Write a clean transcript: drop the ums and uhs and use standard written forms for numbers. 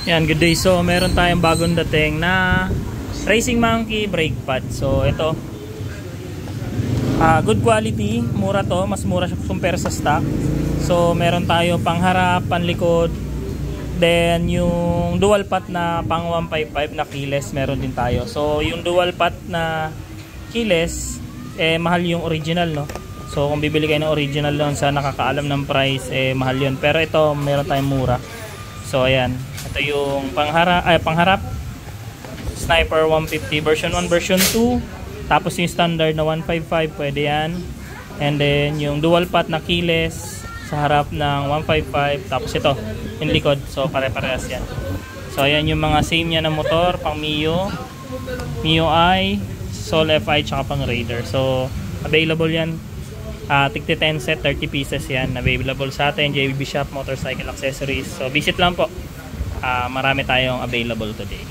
Yan, good day. So, meron tayong bagong dating na Racing Monkey brake pad. So, ito. Good quality. Mura to. Mas mura siya compare sa stock. So, meron tayo pangharap, panlikod. Then, yung dual pat na pang 155 na keyless, meron din tayo. So, yung dual pat na keyless, mahal yung original, no? So, kung bibili kayo ng original doon sa nakakaalam ng price, mahal yun. Pero ito, meron tayong mura. So, ayan. Ito yung pangharap. Sniper 150 version 1, version 2. Tapos yung standard na 155, pwede yan. And then, yung dual pat na keyless sa harap ng 155. Tapos ito, yung likod. So, pare-parehas yan. So, ayan yung mga same niya na motor. Pang Mio, Mio I, Soul FI, tsaka pang Raider. So, available yan. Tigti 10 set, 30 pieces yan. Available sa atin, JBB Shop, Motorcycle Accessories. So, visit lang po. Marami tayong available today.